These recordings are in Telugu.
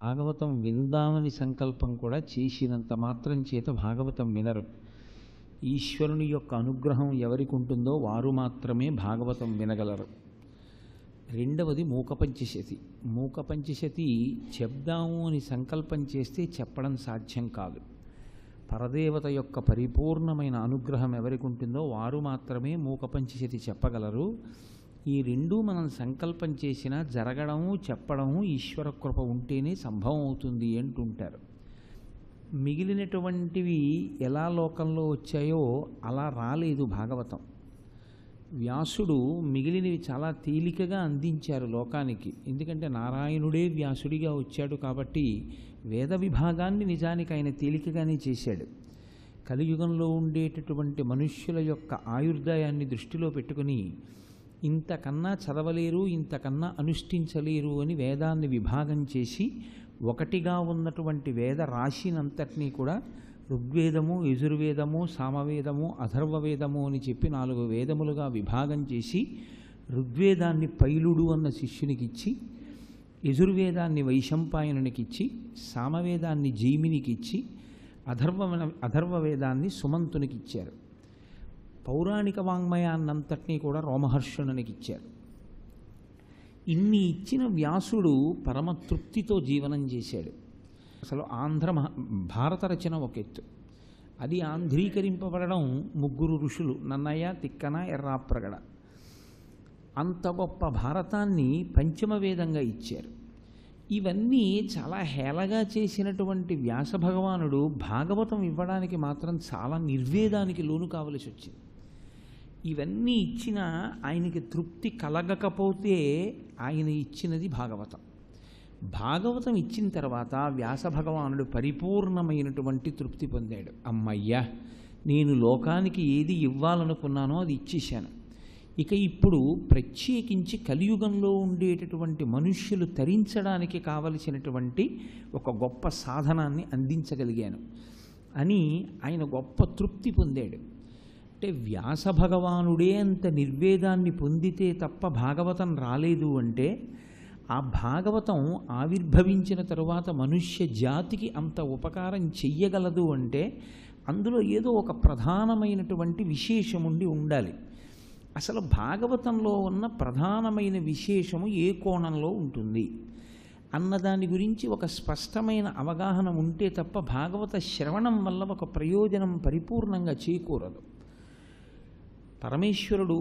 భాగవతం విందామని సంకల్పం కూడా చేసినంత మాత్రం చేత భాగవతం వినరు. ఈశ్వరుని యొక్క అనుగ్రహం ఎవరికి ఉంటుందో వారు మాత్రమే భాగవతం వినగలరు. రెండవది మూకపంచశతి. మూకపంచశతి చెప్దాము అని సంకల్పం చేస్తే చెప్పడం సాధ్యం కాదు. పరదేవత యొక్క పరిపూర్ణమైన అనుగ్రహం ఎవరికి ఉంటుందో వారు మాత్రమే మూకపంచశతి చెప్పగలరు. ఈ రెండూ మనం సంకల్పం చేసినా జరగడము చెప్పడము ఈశ్వర కృప ఉంటేనే సంభవం అవుతుంది అంటుంటారు. మిగిలినటువంటివి ఎలా లోకంలో వచ్చాయో అలా రాలేదు భాగవతం. వ్యాసుడు మిగిలినవి చాలా తేలికగా అందించారు లోకానికి. ఎందుకంటే నారాయణుడే వ్యాసుడిగా వచ్చాడు కాబట్టి వేద విభాగాన్ని నిజానికి ఆయన తేలికగానే చేశాడు. కలియుగంలో ఉండేటటువంటి మనుష్యుల యొక్క ఆయుర్దాయాన్ని దృష్టిలో పెట్టుకుని ఇంతకన్నా చదవలేరు, ఇంతకన్నా అనుష్ఠించలేరు అని వేదాన్ని విభాగం చేసి ఒకటిగా ఉన్నటువంటి వేద రాశినంతటినీ కూడా ఋగ్వేదము, యజుర్వేదము, సామవేదము, అథర్వవేదము అని చెప్పి 4 వేదములుగా విభాగం చేసి ఋగ్వేదాన్ని పైలుడు అన్న శిష్యునికిచ్చి, యజుర్వేదాన్ని వైశంపాయనునికిచ్చి, సామవేదాన్ని జైమినికిచ్చి, అథర్వవేదాన్ని సుమంతునికిచ్చారు. పౌరాణిక వాంగ్మయాన్నంతటినీ కూడా రోమహర్షణునికిచ్చారు. ఇన్ని ఇచ్చిన వ్యాసుడు పరమతృప్తితో జీవనం చేశాడు. అసలు భారత రచన ఒక ఎత్తు, అది ఆంధ్రీకరింపబడడం 3 ఋషులు నన్నయ్య, తిక్కన, ఎర్రాప్రగడ. అంత గొప్ప భారతాన్ని పంచమ వేదంగా ఇచ్చారు. ఇవన్నీ చాలా హేళగా చేసినటువంటి వ్యాస భగవానుడు భాగవతం ఇవ్వడానికి మాత్రం చాలా నిర్వేదానికి లోను కావలసి వచ్చింది. ఇవన్నీ ఇచ్చిన ఆయనకి తృప్తి కలగకపోతే ఆయన ఇచ్చినది భాగవతం. భాగవతం ఇచ్చిన తర్వాత వ్యాస భగవానుడు పరిపూర్ణమైనటువంటి తృప్తి పొందాడు. అమ్మయ్యా, నేను లోకానికి ఏది ఇవ్వాలనుకున్నానో అది ఇచ్చేశాను. ఇక ఇప్పుడు ప్రత్యేకించి కలియుగంలో ఉండేటటువంటి మనుష్యులు తరించడానికి కావలసినటువంటి ఒక గొప్ప సాధనాన్ని అందించగలిగాను అని ఆయన గొప్ప తృప్తి పొందాడు. అంటే వ్యాస భగవానుడే అంత నిర్వేదాన్ని పొందితే తప్ప భాగవతం రాలేదు అంటే, ఆ భాగవతం ఆవిర్భవించిన తరువాత మనుష్య జాతికి అంత ఉపకారం చెయ్యగలదు అంటే అందులో ఏదో ఒక ప్రధానమైనటువంటి విశేషముండి ఉండాలి. అసలు భాగవతంలో ఉన్న ప్రధానమైన విశేషము ఏ కోణంలో ఉంటుంది అన్నదాని గురించి ఒక స్పష్టమైన అవగాహన ఉంటే తప్ప భాగవత శ్రవణం వల్ల ఒక ప్రయోజనం పరిపూర్ణంగా చేకూరదు. పరమేశ్వరుడు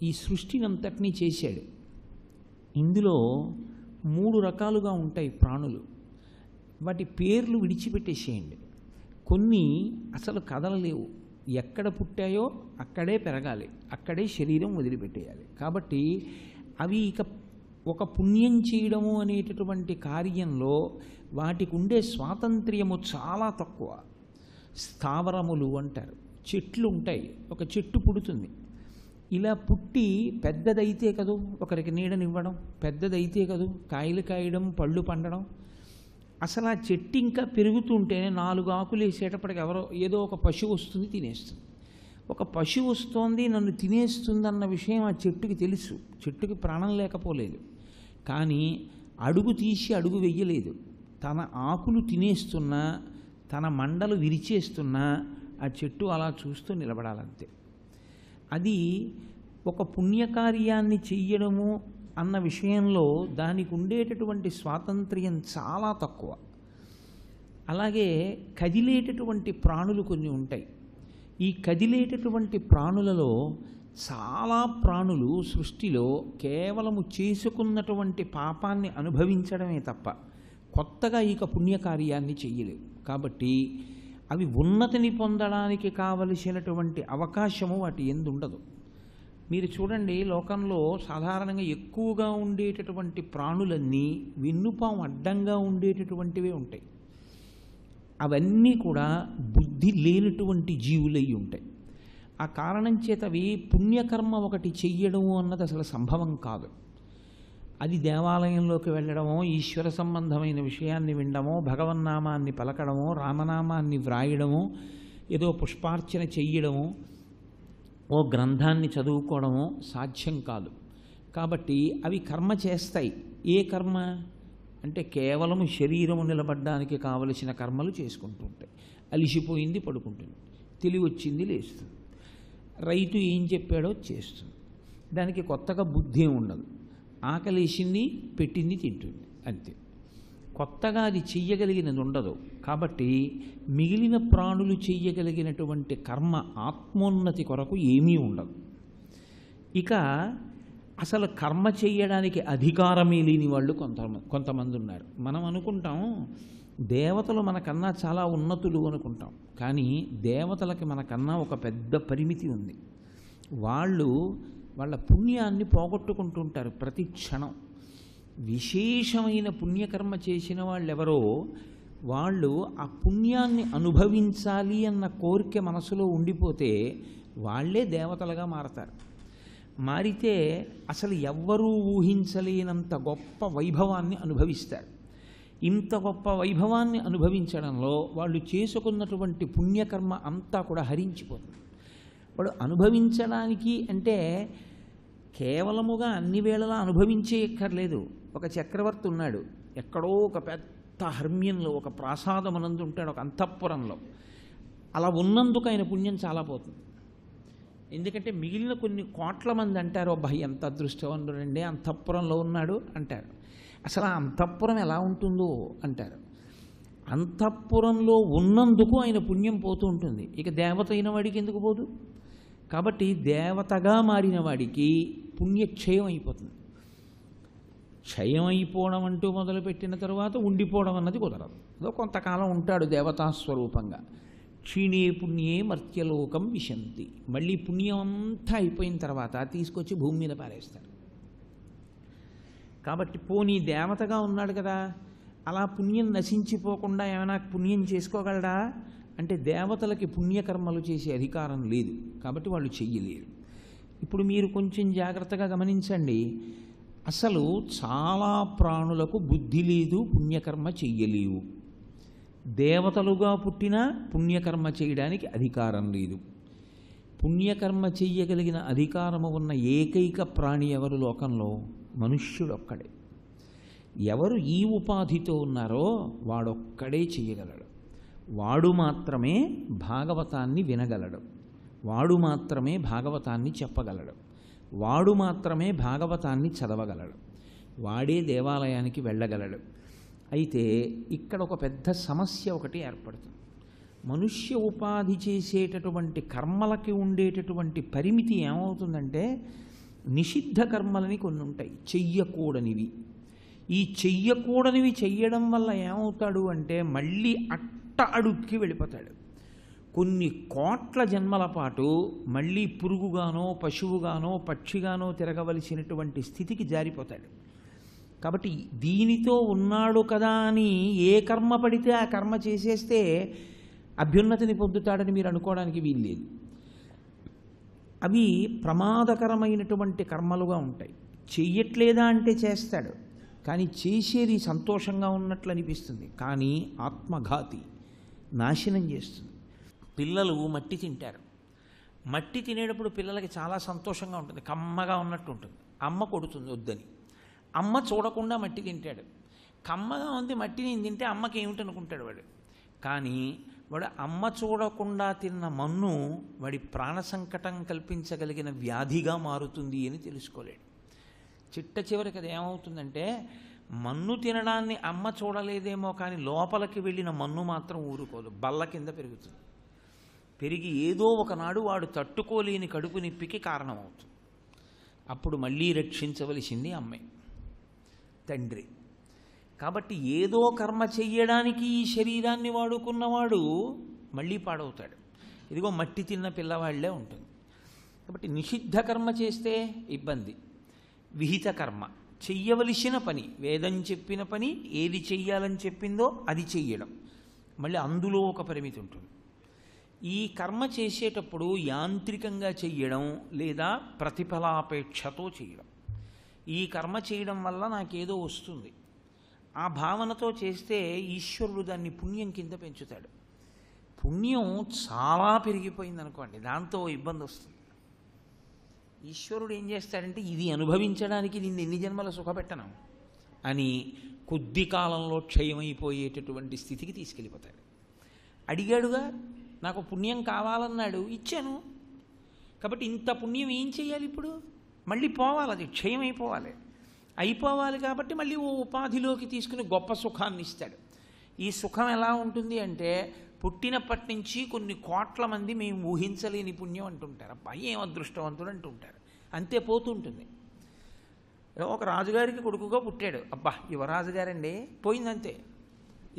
ఈ సృష్టినంతటినీ చేశాడు. ఇందులో 3 రకాలుగా ఉంటాయి ప్రాణులు. వాటి పేర్లు విడిచిపెట్టేసేయండి. కొన్ని అసలు కదలలేవు, ఎక్కడ పుట్టాయో అక్కడే పెరగాలి, అక్కడే శరీరం వదిలిపెట్టేయాలి. కాబట్టి అవి ఇక ఒక పుణ్యం చేయడము అనేటటువంటి కార్యంలో వాటికి ఉండే స్వాతంత్ర్యము చాలా తక్కువ. స్థావరములు అంటారు, చెట్లు ఉంటాయి. ఒక చెట్టు పుడుతుంది, ఇలా పుట్టి పెద్దదైతే కదూ ఒకరికి నీడనివ్వడం, పెద్దదైతే కదూ కాయలు కాయడం, పళ్ళు పండడం. అసలు ఆ చెట్టు ఇంకా పెరుగుతుంటేనే 4 ఆకులు వేసేటప్పటికి ఏదో ఒక పశువు వస్తుంది, తినేస్తుంది. ఒక పశువు వస్తోంది, నన్ను తినేస్తుందన్న విషయం ఆ చెట్టుకి తెలుసు. చెట్టుకి ప్రాణం లేకపోలేదు, కానీ అడుగు తీసి అడుగు వెయ్యలేదు. తన ఆకులు తినేస్తున్నా, తన మండలు విరిచేస్తున్నా ఆ చెట్టు అలా చూస్తూ నిలబడాలంతే. అది ఒక పుణ్యకార్యాన్ని చెయ్యడము అన్న విషయంలో దానికి ఉండేటటువంటి స్వాతంత్ర్యం చాలా తక్కువ. అలాగే కదిలేటటువంటి ప్రాణులు కొన్ని ఉంటాయి. ఈ కదిలేటటువంటి ప్రాణులలో చాలా ప్రాణులు సృష్టిలో కేవలము చేసుకున్నటువంటి పాపాన్ని అనుభవించడమే తప్ప కొత్తగా ఇక పుణ్యకార్యాన్ని చెయ్యలేవు. కాబట్టి అవి ఉన్నతిని పొందడానికి కావలసినటువంటి అవకాశము వాటి యందు ఉండదు. మీరు చూడండి, లోకంలో సాధారణంగా ఎక్కువగా ఉండేటటువంటి ప్రాణులన్నీ వెన్నుపాము అడ్డంగా ఉండేటటువంటివే ఉంటాయి. అవన్నీ కూడా బుద్ధి లేనటువంటి జీవులై ఉంటాయి. ఆ కారణం చేత అవి పుణ్యకర్మ ఒకటి చెయ్యడము అన్నది అసలు సంభవం కాదు. అది దేవాలయంలోకి వెళ్ళడమో, ఈశ్వర సంబంధమైన విషయాన్ని వినడమో, భగవన్నామాన్ని పలకడమో, రామనామాన్ని వ్రాయడమో, ఏదో పుష్పార్చన చెయ్యడమో, ఓ గ్రంథాన్ని చదువుకోవడమో సాధ్యం కాదు. కాబట్టి అవి కర్మ చేస్తాయి. ఏ కర్మ? అంటే కేవలము శరీరము నిలబడ్డానికి కావలసిన కర్మలు చేసుకుంటూ ఉంటాయి. అలిసిపోయింది పడుకుంటుంది, తెలివి వచ్చింది లేస్తుంది, రైతు ఏం చెప్పాడో చేస్తుంది, దానికి కొత్తగా బుద్ధి ఉండదు, ఆకలేసింది పెట్టింది తింటుంది, అంతే. కొత్తగా అది చెయ్యగలిగినది ఉండదు. కాబట్టి మిగిలిన ప్రాణులు చెయ్యగలిగినటువంటి కర్మ ఆత్మోన్నతి కొరకు ఏమీ ఉండదు. ఇక అసలు కర్మ చెయ్యడానికి అధికారమే లేని వాళ్ళు కొంతమంది ఉన్నారు. మనం అనుకుంటాం దేవతలు మనకన్నా చాలా ఉన్నతులు అనుకుంటాం, కానీ దేవతలకి మనకన్నా ఒక పెద్ద పరిమితి ఉంది. వాళ్ళ పుణ్యాన్ని పోగొట్టుకుంటుంటారు ప్రతి క్షణం. విశేషమైన పుణ్యకర్మ చేసిన వాళ్ళెవరో వాళ్ళు ఆ పుణ్యాన్ని అనుభవించాలి అన్న కోరిక మనసులో ఉండిపోతే వాళ్ళే దేవతలుగా మారతారు. మారితే అసలు ఎవ్వరూ ఊహించలేనంత గొప్ప వైభవాన్ని అనుభవిస్తారు. ఇంత గొప్ప వైభవాన్ని అనుభవించడంలో వాళ్ళు చేసుకున్నటువంటి పుణ్యకర్మ అంతా కూడా హరించిపోతుంది. వాడు అనుభవించడానికి అంటే కేవలముగా అన్ని వేళలా అనుభవించేయక్కర్లేదు. ఒక చక్రవర్తి ఉన్నాడు, ఎక్కడో ఒక పెద్ద హర్మ్యంలో ఒక ప్రాసాదమునందు ఉంటాడు, ఒక అంతఃపురంలో. అలా ఉన్నందుకు ఆయన పుణ్యం చాలా పోతుంది. ఎందుకంటే మిగిలిన కొన్ని కోట్ల మంది అంటారు, అబ్బాయి ఎంత అదృష్టవంతుడండి అంతఃపురంలో ఉన్నాడు అంటారు. అసలు ఆ అంతఃపురం ఎలా ఉంటుందో అంటారు. అంతఃపురంలో ఉన్నందుకు ఆయన పుణ్యం పోతూ ఉంటుంది. ఇక దేవత అయిన వాడికి ఎందుకు పోదు? కాబట్టి దేవతగా మారిన వాడికి పుణ్యక్షయం అయిపోతుంది. క్షయం అయిపోవడం అంటూ మొదలుపెట్టిన తర్వాత ఉండిపోవడం అన్నది కుదరదు. ఏదో కొంతకాలం ఉంటాడు దేవతాస్వరూపంగా. క్షీణే పుణ్యే మర్త్యలోకం విశంతి. మళ్ళీ పుణ్యం అంతా అయిపోయిన తర్వాత తీసుకొచ్చి భూమి మీద పారేస్తారు. కాబట్టి పోనీ దేవతగా ఉన్నాడు కదా, అలా పుణ్యం నశించిపోకుండా ఏమైనా పుణ్యం చేసుకోగలడా అంటే దేవతలకి పుణ్యకర్మలు చేసే అధికారం లేదు, కాబట్టి వాళ్ళు చెయ్యలేరు. ఇప్పుడు మీరు కొంచెం జాగ్రత్తగా గమనించండి. అసలు చాలా ప్రాణులకు బుద్ధి లేదు, పుణ్యకర్మ చెయ్యలేవు. దేవతలుగా పుట్టినా పుణ్యకర్మ చేయడానికి అధికారం లేదు. పుణ్యకర్మ చెయ్యగలిగిన అధికారము ఉన్న ఏకైక ప్రాణి ఎవరు లోకంలో? మనుష్యుడొక్కడే. ఎవరు ఈ ఉపాధితో ఉన్నారో వాడొక్కడే చెయ్యగలడు. వాడు మాత్రమే భాగవతాన్ని వినగలడు, వాడు మాత్రమే భాగవతాన్ని చెప్పగలడు, వాడు మాత్రమే భాగవతాన్ని చదవగలడు, వాడే దేవాలయానికి వెళ్ళగలడు. అయితే ఇక్కడ ఒక పెద్ద సమస్య ఒకటి ఏర్పడుతుంది. మనుష్య ఉపాధి చేసేటటువంటి కర్మలకి ఉండేటటువంటి పరిమితి ఏమవుతుందంటే, నిషిద్ధ కర్మలని కొన్ని ఉంటాయి, చెయ్యకూడనివి. ఈ చెయ్యకూడనివి చెయ్యడం వల్ల ఏమవుతాడు అంటే మళ్ళీ అట్ట అడుక్కి వెళ్ళిపోతాడు. కొన్ని కోట్ల జన్మల పాటు మళ్ళీ పురుగుగానో పశువుగానో పక్షిగానో తిరగవలసినటువంటి స్థితికి జారిపోతాడు. కాబట్టి దీనితో ఉన్నాడు కదా అని ఏ కర్మ పడితే ఆ కర్మ చేసేస్తే అభ్యున్నతిని పొందుతాడని మీరు అనుకోవడానికి వీల్లేదు. అవి ప్రమాదకరమైనటువంటి కర్మలుగా ఉంటాయి. చెయ్యట్లేదా అంటే చేస్తాడు, కానీ చేసేది సంతోషంగా ఉన్నట్లు అనిపిస్తుంది, కానీ ఆత్మఘాతి, నాశనం చేస్తుంది. పిల్లలు మట్టి తింటారు. మట్టి తినేటప్పుడు పిల్లలకి చాలా సంతోషంగా ఉంటుంది, కమ్మగా ఉన్నట్టు ఉంటుంది. అమ్మ కొడుతుంది వద్దని. అమ్మ చూడకుండా మట్టి తింటాడు. కమ్మగా ఉంది మట్టి నేను తింటే అమ్మకి ఏమిటనుకుంటాడు వాడు. కానీ వాడు అమ్మ చూడకుండా తిన్న మన్ను వాడి ప్రాణ సంకటం కల్పించగలిగిన వ్యాధిగా మారుతుంది అని తెలుసుకోలేడు. చిట్ట చివరికి అది ఏమవుతుందంటే, మన్ను తినడాన్ని అమ్మ చూడలేదేమో కానీ లోపలికి వెళ్ళిన మన్ను మాత్రం ఊరుకోదు, బల్ల కింద పెరుగుతుంది. పెరిగి ఏదో ఒకనాడు వాడు తట్టుకోలేని కడుపు నొప్పికి కారణమవుతుంది. అప్పుడు మళ్ళీ రక్షించవలసింది అమ్మే, తండ్రి. కాబట్టి ఏదో కర్మ చెయ్యడానికి ఈ శరీరాన్ని వాడుకున్నవాడు మళ్ళీ పాడవుతాడు. ఇదిగో మట్టి తిన్న పిల్లవాళ్లే ఉంటుంది. కాబట్టి నిషిద్ధ కర్మ చేస్తే ఇబ్బంది. విహిత కర్మ చెయ్యవలసిన పని, వేదం చెప్పిన పని ఏది చెయ్యాలని చెప్పిందో అది చెయ్యడం, మళ్ళీ అందులో ఒక పరిమితి ఉంటుంది. ఈ కర్మ చేసేటప్పుడు యాంత్రికంగా చెయ్యడం లేదా ప్రతిఫలాపేక్షతో చేయడం. ఈ కర్మ చేయడం వల్ల నాకేదో వస్తుంది, ఆ భావనతో చేస్తే ఈశ్వరుడు దాన్ని పుణ్యం కింద పెంచుతాడు. పుణ్యం చాలా పెరిగిపోయింది అనుకోండి, దాంతో ఇబ్బంది వస్తుంది. ఈశ్వరుడు ఏం చేస్తాడంటే, ఇది అనుభవించడానికి నిన్ను ఎన్ని జన్మల సుఖపెట్టను, అని కొద్ది కాలంలో క్షయమైపోయేటటువంటి స్థితికి తీసుకెళ్ళిపోతాడు. అడిగాడుగా, నాకు పుణ్యం కావాలన్నాడు, ఇచ్చాను. కాబట్టి ఇంత పుణ్యం ఏం చేయాలి? ఇప్పుడు మళ్ళీ పోవాలి, అది క్షయమైపోవాలి. అయిపోవాలి కాబట్టి మళ్ళీ ఓ ఉపాధిలోకి తీసుకుని గొప్ప సుఖాన్ని ఇస్తాడు. ఈ సుఖం ఎలా ఉంటుంది అంటే, పుట్టినప్పటి నుంచి కొన్ని కోట్ల మంది మేము ఊహించలేని పుణ్యం అంటుంటారు. అబ్బాయి ఏం అదృష్టవంతుడు అంటుంటారు. అంతే పోతుంటుంది. ఒక రాజుగారికి కొడుకుగా పుట్టాడు, అబ్బా యువరాజు గారండి, పోయిందంతే.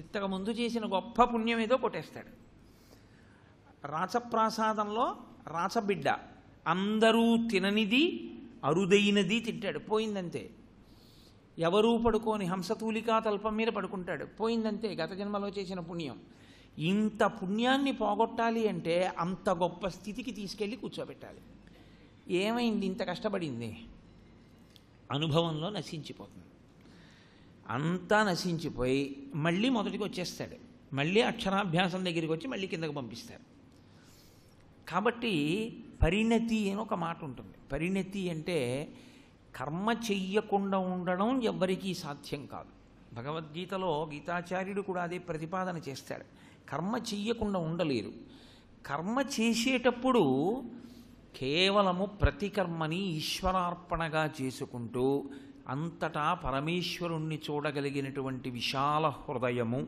ఇంతకు ముందు చేసిన గొప్ప పుణ్యం ఏదో కొట్టేస్తాడు. రాచప్రాసాదంలో రాచబిడ్డ, అందరూ తిననిది అరుదైనది తింటాడు, పోయిందంతే. ఎవరూ పడుకోని హంసతూలికా తల్పం మీద పడుకుంటాడు, పోయిందంతే. గత జన్మలో చేసిన పుణ్యం. ఇంత పుణ్యాన్ని పోగొట్టాలి అంటే అంత గొప్ప స్థితికి తీసుకెళ్ళి కూర్చోబెట్టాలి. ఏమైంది? ఇంత కష్టపడింది అనుభవంలో నశించిపోతుంది. అంతా నశించిపోయి మళ్ళీ మొదటికి వచ్చేస్తాడు. మళ్ళీ అక్షరాభ్యాసం దగ్గరికి వచ్చి మళ్ళీ కిందకు పంపిస్తారు. కాబట్టి పరిణతి అని ఒక మాట ఉంటుంది. పరిణతి అంటే కర్మ చెయ్యకుండా ఉండడం ఎవ్వరికీ సాధ్యం కాదు. భగవద్గీతలో గీతాచార్యుడు కూడా అదే ప్రతిపాదన చేస్తాడు. కర్మ చెయ్యకుండా ఉండలేరు. కర్మ చేసేటప్పుడు కేవలము ప్రతి కర్మని ఈశ్వరార్పణగా చేసుకుంటూ అంతటా పరమేశ్వరుణ్ణి చూడగలిగినటువంటి విశాల హృదయము,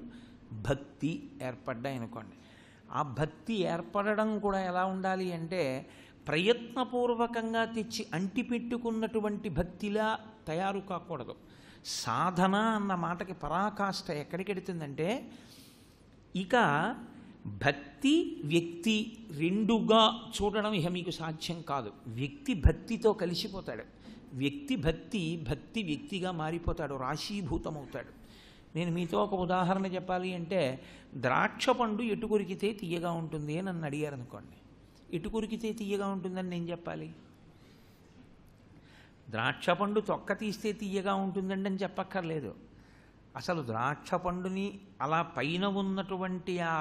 భక్తి ఏర్పడ్డాయనుకోండి. ఆ భక్తి ఏర్పడడం కూడా ఎలా ఉండాలి అంటే, ప్రయత్నపూర్వకంగా తెచ్చి అంటిపెట్టుకున్నటువంటి భక్తిలా తయారు కాకూడదు. సాధన అన్న మాటకి పరాకాష్ఠ ఎక్కడికెడుతుందంటే, ఇక భక్తి వ్యక్తి రెండుగా చూడడం ఇక మీకు సాధ్యం కాదు. వ్యక్తి భక్తితో కలిసిపోతాడు. వ్యక్తి భక్తి వ్యక్తిగా మారిపోతాడు, రాశీభూతమవుతాడు. నేను మీతో ఒక ఉదాహరణ చెప్పాలి అంటే, ద్రాక్ష పండు ఎటు కొరికితే తీయగా ఉంటుంది అని నన్ను అడిగారు అనుకోండి. ఎటు కొరికితే తీయగా ఉంటుందని నేను చెప్పాలి? ద్రాక్ష పండు తొక్క తీస్తే తీయగా ఉంటుందండి అని చెప్పక్కర్లేదు. అసలు ద్రాక్ష పండుని అలా పైన ఉన్నటువంటి ఆ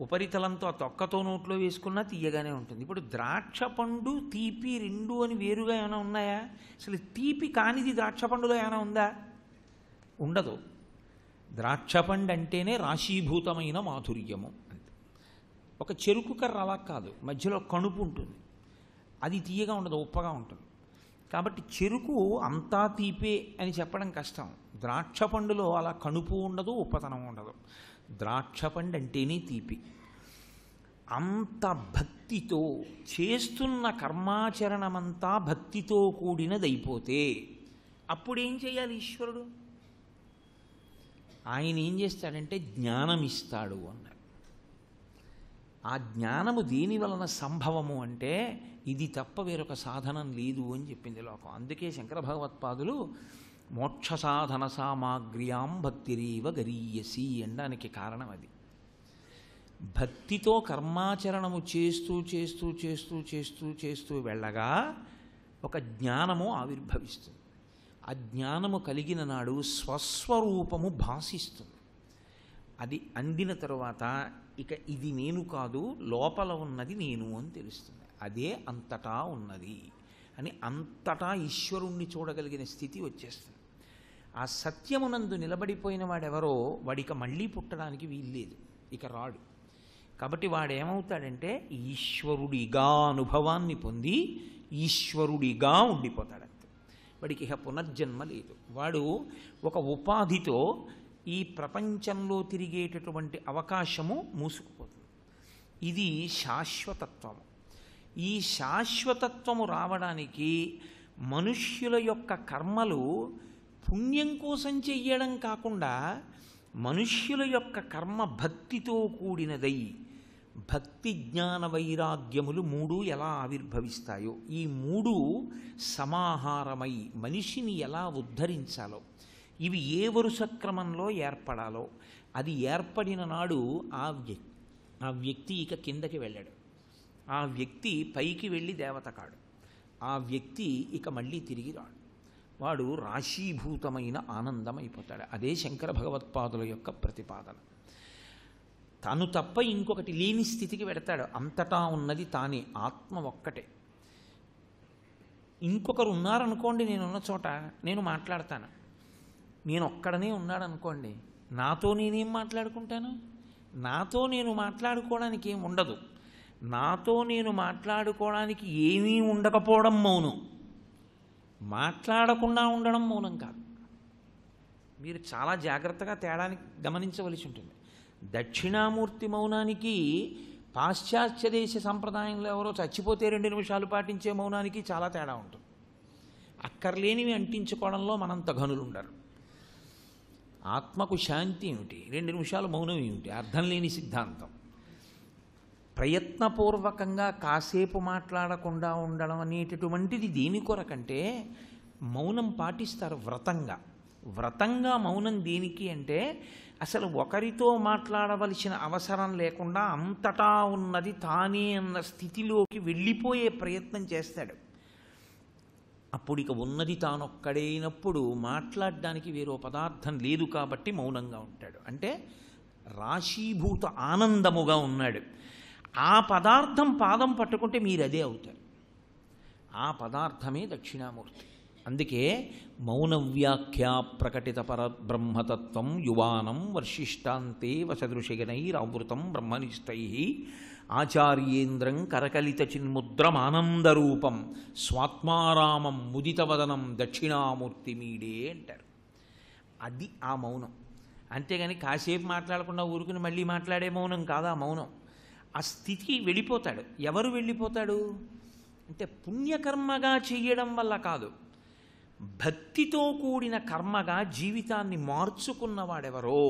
ఉపరితలంతో ఆ తొక్కతో నోట్లో వేసుకున్నా తీయగానే ఉంటుంది. ఇప్పుడు ద్రాక్ష పండు తీపి రెండు అని వేరుగా ఏమైనా ఉన్నాయా? అసలు తీపి కానిది ద్రాక్ష పండులో ఏమైనా ఉందా? ఉండదు. ద్రాక్ష పండు అంటేనే రాశీభూతమైన మాధుర్యము. అంటే ఒక చెరుకు కర్ర అలా కాదు, మధ్యలో కణుపు ఉంటుంది, అది తీయగా ఉండదు, ఉప్పగా ఉంటుంది. కాబట్టి చెరుకు అంతా తీపే అని చెప్పడం కష్టం. ద్రాక్ష పండులో అలా కణుపు ఉండదు, ఉప్పతనం ఉండదు. ద్రాక్ష పండు అంటేనే తీపి. అంత భక్తితో చేస్తున్న కర్మాచరణమంతా భక్తితో కూడినదైపోతే అప్పుడేం చేయాలి ఈశ్వరుడు? ఆయన ఏం చేస్తాడంటే జ్ఞానం ఇస్తాడు అన్నాడు. ఆ జ్ఞానము దేని వలన సంభవము అంటే, ఇది తప్ప వేరొక సాధనం లేదు అని చెప్పింది లోకం. అందుకే శంకర భగవత్పాదులు మోక్ష సాధన సామాగ్ర్యాం భక్తిరీవ గరీయసి అనడానికి కారణం అది. భక్తితో కర్మాచరణము చేస్తూ చేస్తూ చేస్తూ చేస్తూ చేస్తూ వెళ్ళగా ఒక జ్ఞానము ఆవిర్భవిస్తుంది. ఆ జ్ఞానము కలిగిన నాడు స్వస్వరూపము భాసిస్తుంది. అది అందిన తరువాత ఇక ఇది నేను కాదు, లోపల ఉన్నది నేను అని తెలుస్తుంది. అదే అంతటా ఉన్నది అని అంతటా ఈశ్వరుణ్ణి చూడగలిగిన స్థితి వచ్చేస్తుంది. ఆ సత్యమునందు నిలబడిపోయిన వాడెవరో వాడిక మళ్ళీ పుట్టడానికి వీల్లేదు, ఇక రాడు. కాబట్టి వాడేమవుతాడంటే ఈశ్వరుడిగా అనుభవాన్ని పొంది ఈశ్వరుడిగా ఉండిపోతాడంతే. వాడికి ఇక పునర్జన్మ లేదు. వాడు ఒక ఉపాధితో ఈ ప్రపంచంలో తిరిగేటటువంటి అవకాశము మూసుకుపోతుంది. ఇది శాశ్వతత్వము. ఈ శాశ్వతత్వము రావడానికి మనుష్యుల యొక్క కర్మలు పుణ్యం కోసం చెయ్యడం కాకుండా, మనుష్యుల యొక్క కర్మ భక్తితో కూడినదై, భక్తి జ్ఞాన వైరాగ్యములు మూడు ఎలా ఆవిర్భవిస్తాయో, ఈ మూడు సమాహారమై మనిషిని ఎలా ఉద్ధరించాలో, ఇవి ఏ వరుస క్రమంలో ఏర్పడాలో, అది ఏర్పడిన నాడు ఆ వ్యక్తి ఇక కిందకి వెళ్ళాడు. ఆ వ్యక్తి పైకి వెళ్ళి దేవత కాడు. ఆ వ్యక్తి ఇక మళ్ళీ తిరిగి రాడు. వాడు రాశీభూతమైన ఆనందం అయిపోతాడు. అదే శంకర భగవత్పాదుల యొక్క ప్రతిపాదన. తాను తప్ప ఇంకొకటి లేని స్థితికి వెడతాడు. అంతటా ఉన్నది తానే, ఆత్మ ఒక్కటే. ఇంకొకరు ఉన్నారనుకోండి, నేనున్న చోట నేను మాట్లాడతాను, నేను ఒక్కడనే ఉన్నాడు అనుకోండి, నాతో నేనేం మాట్లాడుకుంటాను? నాతో నేను మాట్లాడుకోవడానికి ఏం ఉండదు. నాతో నేను మాట్లాడుకోవడానికి ఏమీ ఉండకపోవడం మౌనం. మాట్లాడకుండా ఉండడం మౌనం కాదు. మీరు చాలా జాగ్రత్తగా తేడాన్ని గమనించవలసి ఉంటుంది. దక్షిణామూర్తి మౌనానికి పాశ్చాత్య దేశ సంప్రదాయంలో ఎవరో చచ్చిపోతే 2 నిమిషాలు పాటించే మౌనానికి చాలా తేడా ఉంటుంది. అక్కర్లేనివి అంటించుకోవడంలో మనంత ఘనులు ఉండరు. ఆత్మకు శాంతి ఏమిటి? 2 నిమిషాలు మౌనం ఏమిటి? అర్థం లేని సిద్ధాంతం. ప్రయత్నపూర్వకంగా కాసేపు మాట్లాడకుండా ఉండడం అనేటటువంటిది దేని కొరకంటే మౌనం పాటిస్తారు వ్రతంగా మౌనం దేనికి అంటే అసలు ఒకరితో మాట్లాడవలసిన అవసరం లేకుండా అంతటా ఉన్నది తానే అన్న స్థితిలోకి వెళ్ళిపోయే ప్రయత్నం చేస్తాడు. అప్పుడు ఇక ఉన్నది తానొక్కడైనప్పుడు మాట్లాడడానికి వేరో పదార్థం లేదు కాబట్టి మౌనంగా ఉంటాడు. అంటే రాశీభూత ఆనందముగా ఉన్నాడు. ఆ పదార్థం పాదం పట్టుకుంటే మీరు అదే అవుతారు. ఆ పదార్థమే దక్షిణామూర్తి. అందుకే మౌనవ్యాఖ్యా ప్రకటిత పరబ్రహ్మతత్వం యువానం వర్షిష్టాంతే వసదృశగనైరావృతం బ్రహ్మనిష్టై ఆచార్యేంద్రం కరకలిత చిన్ముద్రమానందరూపం స్వాత్మారామం ముదితవదనం దక్షిణామూర్తి మీడే అంటారు. అది ఆ మౌనం. అంతేగాని కాసేపు మాట్లాడకుండా ఊరుకుని మళ్ళీ మాట్లాడే మౌనం కాదు ఆ మౌనం. ఆ స్థితికి వెళ్ళిపోతాడు. ఎవరు వెళ్ళిపోతాడు అంటే పుణ్యకర్మగా చెయ్యడం వల్ల కాదు, భక్తితో కూడిన కర్మగా జీవితాన్ని మార్చుకున్నవాడెవరో.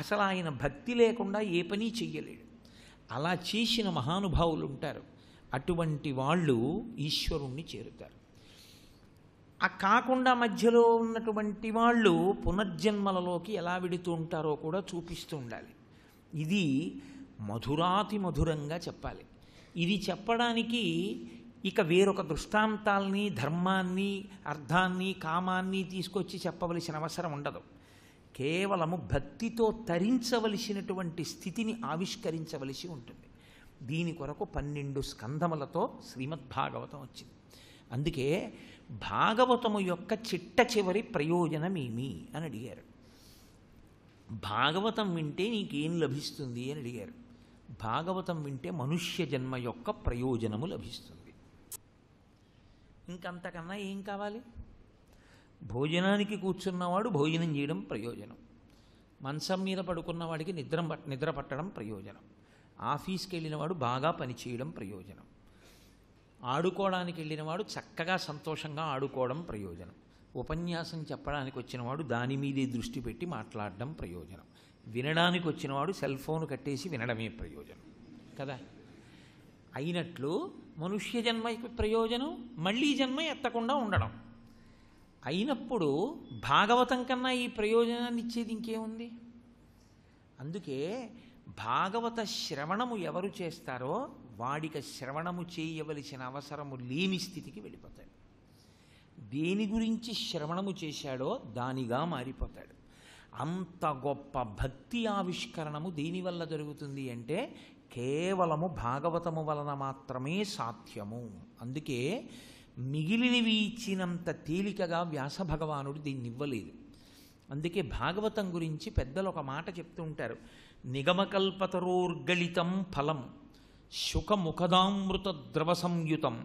అసలు ఆయన భక్తి లేకుండా ఏ పని చెయ్యలేడు. అలా చేసిన మహానుభావులు ఉంటారు. అటువంటి వాళ్ళు ఈశ్వరుణ్ణి చేరుతారు. ఆ కాకుండా మధ్యలో ఉన్నటువంటి వాళ్ళు పునర్జన్మలలోకి ఎలా వెడుతూ ఉంటారో కూడా చూపిస్తూ ఉండాలి. ఇది మధురాతి మధురంగా చెప్పాలి. ఇది చెప్పడానికి ఇక వేరొక దృష్టాంతాల్ని ధర్మాన్ని అర్థాన్ని కామాన్ని తీసుకొచ్చి చెప్పవలసిన అవసరం ఉండదు. కేవలము భక్తితో తరించవలసినటువంటి స్థితిని ఆవిష్కరించవలసి ఉంటుంది. దీని కొరకు 12 స్కంధములతో శ్రీమద్భాగవతం వచ్చింది. అందుకే భాగవతము యొక్క చిట్ట చివరి ప్రయోజనమేమి అని అడిగారు. భాగవతం వింటే నీకేం లభిస్తుంది అని అడిగారు. భాగవతం వింటే మనుష్య జన్మ యొక్క ప్రయోజనము లభిస్తుంది. ఇంకంతకన్నా ఏం కావాలి? భోజనానికి కూర్చున్నవాడు భోజనం చేయడం ప్రయోజనం. మంచం మీద పడుకున్నవాడికి నిద్ర పట్టడం ప్రయోజనం. ఆఫీస్కి వెళ్ళినవాడు బాగా పనిచేయడం ప్రయోజనం. ఆడుకోవడానికి వెళ్ళినవాడు చక్కగా సంతోషంగా ఆడుకోవడం ప్రయోజనం. ఉపన్యాసం చెప్పడానికి వచ్చినవాడు దాని మీదే దృష్టి పెట్టి మాట్లాడడం ప్రయోజనం. వినడానికి వచ్చినవాడు సెల్ ఫోన్ కట్టేసి వినడమే ప్రయోజనం కదా. అయినట్లు మనుష్య జన్మ ప్రయోజనం మళ్ళీ జన్మ ఎత్తకుండా ఉండడం. అయినప్పుడు భాగవతం కన్నా ఈ ప్రయోజనాన్ని ఇచ్చేది ఇంకేముంది? అందుకే భాగవత శ్రవణము ఎవరు చేస్తారో వాడికి శ్రవణము చేయవలసిన అవసరము లేని స్థితికి వెళ్ళిపోతాడు. దేని గురించి శ్రవణము చేశాడో దానిగా మారిపోతాడు. అంత గొప్ప భక్తి ఆవిష్కరణము దేనివల్ల జరుగుతుంది అంటే కేవలము భాగవతము వలన మాత్రమే సాధ్యము. అందుకే మిగిలినవి ఇచ్చినంత తేలికగా వ్యాస భగవానుడు దీన్ని ఇవ్వలేదు. అందుకే భాగవతం గురించి పెద్దలు ఒక మాట చెప్తూ ఉంటారు. నిగమకల్పతరోర్గళితం ఫలం శుకముఖదామృత ద్రవ సంయుతం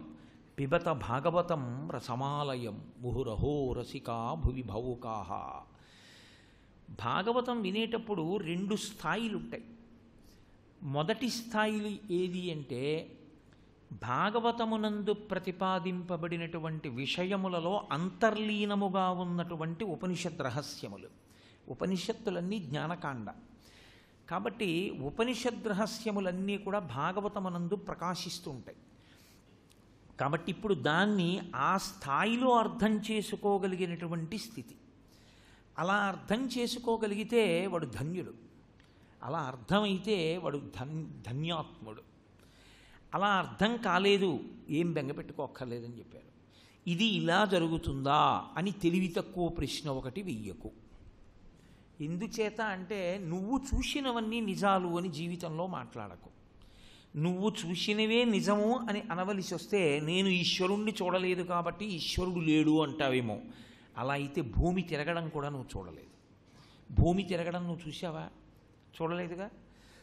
పిబత భాగవతం రసమాలయం ముహురహో రసికా భువి భౌకాహ. భాగవతం వినేటప్పుడు 2 స్థాయిలు ఉంటాయి. మొదటి స్థాయి ఏది అంటే భాగవతమునందు ప్రతిపాదింపబడినటువంటి విషయములలో అంతర్లీనముగా ఉన్నటువంటి ఉపనిషత్ రహస్యములు. ఉపనిషత్తులన్నీ జ్ఞానకాండ కాబట్టి ఉపనిషద్ రహస్యములన్నీ కూడా భాగవతమునందు ప్రకాశిస్తూ ఉంటాయి. కాబట్టి ఇప్పుడు దాన్ని ఆ స్థాయిలో అర్థం చేసుకోగలిగినటువంటి స్థితి. అలా అర్థం చేసుకోగలిగితే వాడు ధన్యుడు. అలా అర్థమైతే వాడు ధన్యాత్ముడు. అలా అర్థం కాలేదు, ఏం బెంగపెట్టుకోక్కర్లేదని చెప్పారు. ఇది ఇలా జరుగుతుందా అని తెలివి తక్కువ ప్రశ్న ఒకటి వెయ్యకు. ఎందుచేత అంటే నువ్వు చూసినవన్నీ నిజాలు అని జీవితంలో మాట్లాడకు. నువ్వు చూసినవే నిజము అని అనవలసి వస్తే నేను ఈశ్వరుణ్ణి చూడలేదు కాబట్టి ఈశ్వరుడు లేడు అంటావేమో. అలా అయితే భూమి తిరగడం కూడా నువ్వు చూడలేదు. భూమి తిరగడం నువ్వు చూసావా? చూడలేదుగా.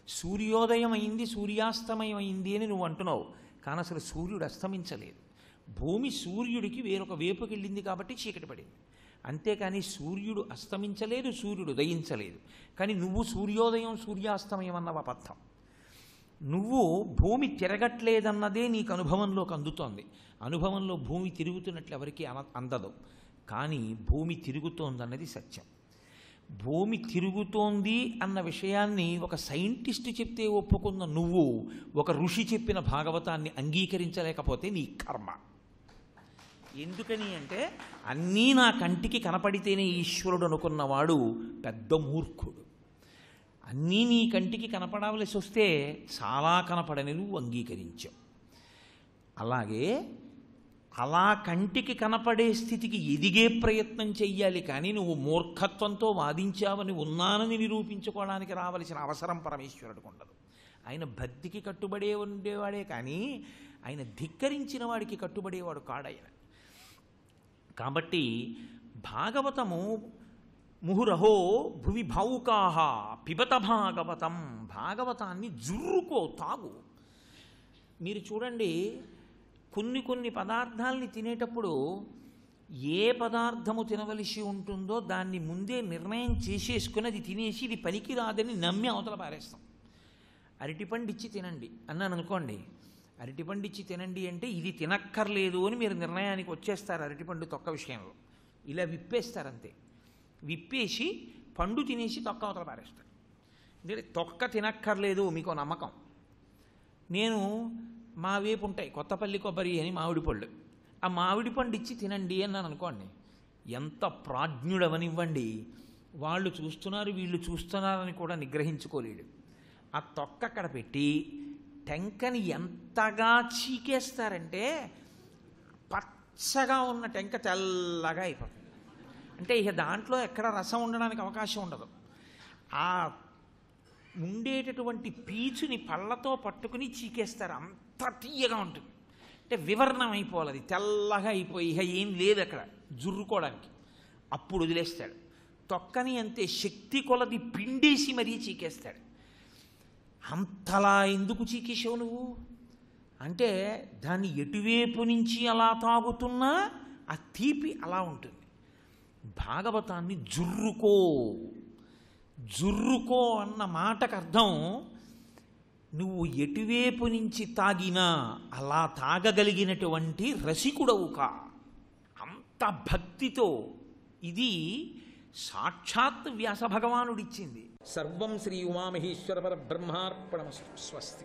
సూర్యోదయం అయింది, సూర్యాస్తమయం అయింది అని నువ్వు అంటున్నావు, కానీ అసలు సూర్యుడు అస్తమించలేదు. భూమి సూర్యుడికి వేరొక వైపుకి వెళ్ళింది కాబట్టి చీకటి పడింది. అంతేకాని సూర్యుడు అస్తమించలేదు, సూర్యుడు ఉదయించలేదు. కానీ నువ్వు సూర్యోదయం సూర్యాస్తమయం అన్నవి అబద్ధం. నువ్వు భూమి తిరగట్లేదన్నదే నీకు అనుభవంలోకి అందుతోంది. అనుభవంలో భూమి తిరుగుతున్నట్లు ఎవరికీ అందదు, కానీ భూమి తిరుగుతోందన్నది సత్యం. భూమి తిరుగుతోంది అన్న విషయాన్ని ఒక సైంటిస్ట్ చెప్తే ఒప్పుకున్న నువ్వు ఒక ఋషి చెప్పిన భాగవతాన్ని అంగీకరించలేకపోతే నీ కర్మ. ఎందుకని అంటే అన్నీ నా కంటికి కనపడితేనే ఈశ్వరుడు అనుకున్నవాడు పెద్ద మూర్ఖుడు. అన్నీ నీ కంటికి కనపడవలసి వస్తే చాలా కనపడని నువ్వు అంగీకరించావు. అలాగే అలా కంటికి కనపడే స్థితికి ఎదిగే ప్రయత్నం చెయ్యాలి, కానీ నువ్వు మూర్ఖత్వంతో వాదించావని ఉన్నానని నిరూపించుకోవడానికి రావలసిన అవసరం పరమేశ్వరుడికి ఉండదు. ఆయన భక్తికి కట్టుబడే ఉండేవాడే, కానీ ఆయన ధిక్కరించిన వాడికి కట్టుబడేవాడు కాడాయన. కాబట్టి భాగవతము ముహురహో భువి భావుకాహ పిబత భాగవతం, భాగవతాన్ని జుర్రుకో, తాగు. మీరు చూడండి, కొన్ని పదార్థాలని తినేటప్పుడు ఏ పదార్థము తినవలసి ఉంటుందో దాన్ని ముందే నిర్ణయం చేసేసుకుని అది తినేసి ఇది పనికి రాదని నమ్మి అవతల పారేస్తాం. అరటిపండు ఇచ్చి తినండి అన్నాను అనుకోండి, అరటిపండు ఇచ్చి తినండి అంటే ఇది తినక్కర్లేదు అని మీరు నిర్ణయానికి వచ్చేస్తారు. అరటిపండు తొక్క విషయంలో ఇలా విప్పేస్తారంతే. విప్పేసి పండు తినేసి తొక్క అవతల పారేస్తారు. ఎందుకంటే తొక్క తినక్కర్లేదు మీకు నమ్మకం. నేను మా వైపు ఉంటాయి కొత్తపల్లి కొబ్బరి అని మామిడి పళ్ళు, ఆ మామిడి పండు ఇచ్చి తినండి అన్నాను అనుకోండి, ఎంత ప్రాజ్ఞుడవనివ్వండి, వాళ్ళు చూస్తున్నారు వీళ్ళు చూస్తున్నారని కూడా నిగ్రహించుకోలేడు. ఆ తొక్క అక్కడ పెట్టి టెంకని ఎంతగా చీకేస్తారంటే పచ్చగా ఉన్న టెంక తెల్లగా అయిపోతుంది. అంటే ఇక దాంట్లో ఎక్కడ రసం ఉండడానికి అవకాశం ఉండదు. ఆ ఉండేటటువంటి పీచుని పళ్ళతో పట్టుకుని చీకేస్తారు, అంత తీయగా ఉంటుంది. అంటే వివరణం అయిపోవాలి, అది తెల్లగా అయిపోయి ఇక ఏం లేదు అక్కడ జుర్రుకోవడానికి. అప్పుడు వదిలేస్తాడు. తొక్కని అంతే శక్తి కొలది పిండేసి మరీ చీకేస్తాడు. అంతలా ఎందుకు చీకేసావు నువ్వు అంటే దాన్ని ఎటువైపు నుంచి అలా తాగుతున్నా ఆ తీపి అలా ఉంటుంది. భాగవతాన్ని జుర్రుకో, జుర్రుకో అన్న మాటకు అర్థం నువ్వు ఎటువైపు నుంచి తాగినా అలా తాగగలిగినటువంటి రసికుడవు కా. అంత భక్తితో ఇది సాక్షాత్ వ్యాస భగవానుడిచ్చింది. సర్వం శ్రీ ఉమామహేశ్వర పరబ్రహ్మార్పణమస్తు. స్వస్తి.